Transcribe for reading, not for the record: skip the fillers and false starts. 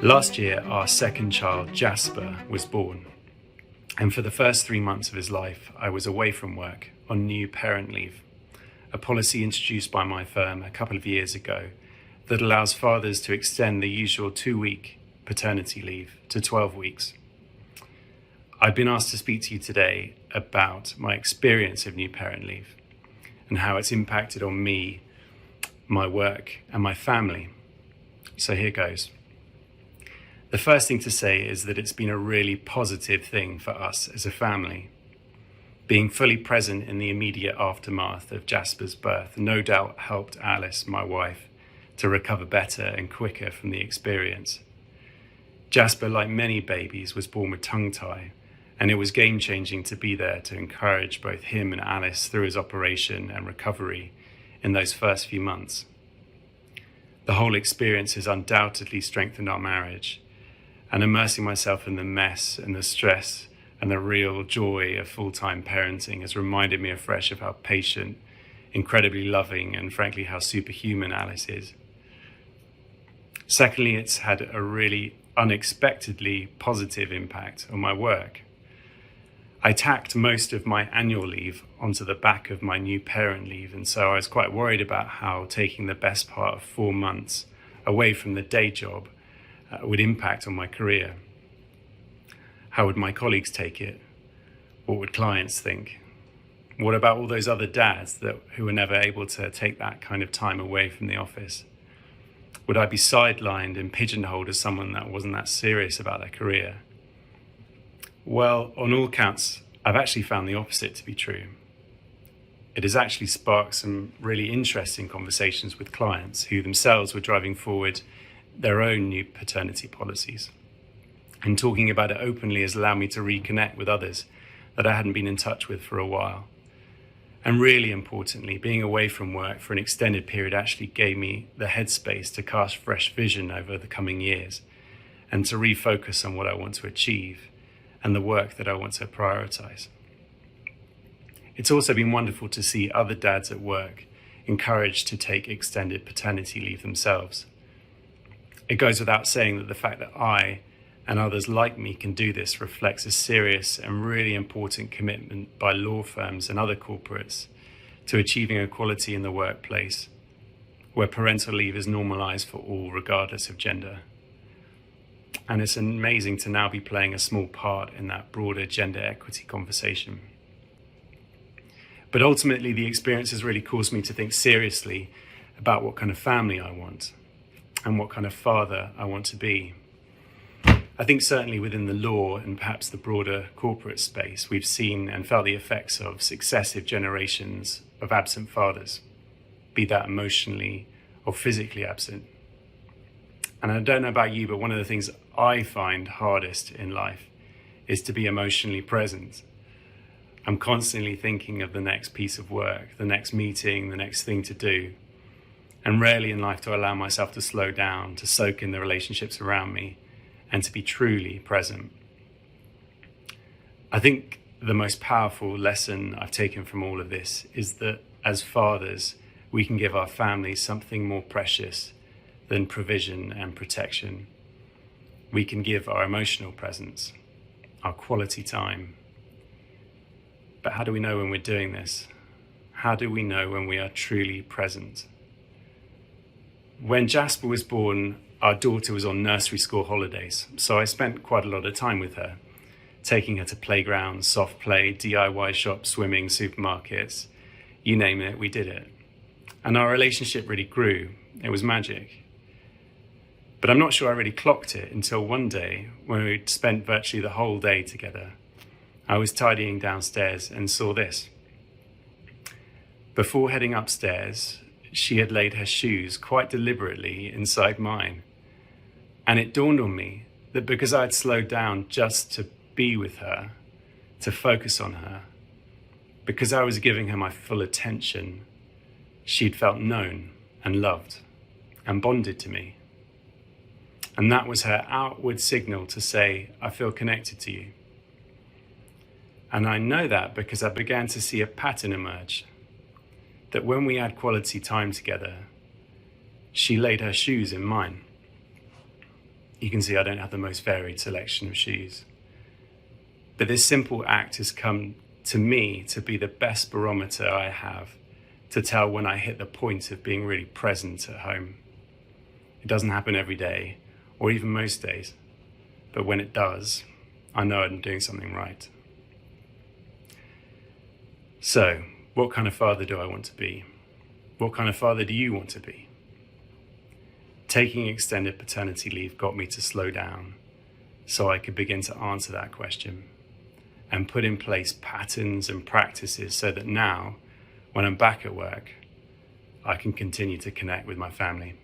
Last year, our second child, Jasper, was born. And for the first 3 months of his life, I was away from work on new parent leave, a policy introduced by my firm a couple of years ago that allows fathers to extend the usual 2-week paternity leave to 12 weeks. I've been asked to speak to you today about my experience of new parent leave and how it's impacted on me, my work, and my family. So here goes. The first thing to say is that it's been a really positive thing for us as a family. Being fully present in the immediate aftermath of Jasper's birth no doubt helped Alice, my wife, to recover better and quicker from the experience. Jasper, like many babies, was born with tongue tie, and it was game-changing to be there to encourage both him and Alice through his operation and recovery in those first few months. The whole experience has undoubtedly strengthened our marriage, and immersing myself in the mess and the stress and the real joy of full-time parenting has reminded me afresh of how patient, incredibly loving, and frankly how superhuman Alice is. Secondly, it's had a really unexpectedly positive impact on my work. I tacked most of my annual leave onto the back of my new parent leave, and so I was quite worried about how taking the best part of 4 months away from the day job would impact on my career. How would my colleagues take it? What would clients think? What about all those other dads who were never able to take that kind of time away from the office? Would I be sidelined and pigeonholed as someone that wasn't that serious about their career? Well, on all counts, I've actually found the opposite to be true. It has actually sparked some really interesting conversations with clients who themselves were driving forward their own new paternity policies. And talking about it openly has allowed me to reconnect with others that I hadn't been in touch with for a while. And really importantly, being away from work for an extended period actually gave me the headspace to cast fresh vision over the coming years and to refocus on what I want to achieve and the work that I want to prioritize. It's also been wonderful to see other dads at work encouraged to take extended paternity leave themselves. It goes without saying that the fact that I and others like me can do this reflects a serious and really important commitment by law firms and other corporates to achieving equality in the workplace, where parental leave is normalized for all regardless of gender. And it's amazing to now be playing a small part in that broader gender equity conversation. But ultimately, the experience has really caused me to think seriously about what kind of family I want and what kind of father I want to be. I think certainly within the law and perhaps the broader corporate space, we've seen and felt the effects of successive generations of absent fathers, be that emotionally or physically absent. And I don't know about you, but one of the things I find hardest in life is to be emotionally present. I'm constantly thinking of the next piece of work, the next meeting, the next thing to do, and rarely in life do I allow myself to slow down, to soak in the relationships around me, and to be truly present. I think the most powerful lesson I've taken from all of this is that as fathers, we can give our families something more precious than provision and protection. We can give our emotional presence, our quality time. But how do we know when we're doing this? How do we know when we are truly present? When Jasper was born, our daughter was on nursery school holidays, so I spent quite a lot of time with her, taking her to playgrounds, soft play, DIY shops, swimming, supermarkets, you name it, we did it. And our relationship really grew. It was magic. But I'm not sure I really clocked it until one day when we'd spent virtually the whole day together. I was tidying downstairs and saw this. Before heading upstairs, she had laid her shoes quite deliberately inside mine. And it dawned on me that because I had slowed down just to be with her, to focus on her, because I was giving her my full attention, she'd felt known and loved and bonded to me. And that was her outward signal to say, I feel connected to you. And I know that because I began to see a pattern emerge, that when we had quality time together, she laid her shoes in mine. You can see I don't have the most varied selection of shoes. But this simple act has come to me to be the best barometer I have to tell when I hit the point of being really present at home. It doesn't happen every day, or even most days, but when it does, I know I'm doing something right. So, what kind of father do I want to be? What kind of father do you want to be? Taking extended paternity leave got me to slow down so I could begin to answer that question and put in place patterns and practices so that now, when I'm back at work, I can continue to connect with my family.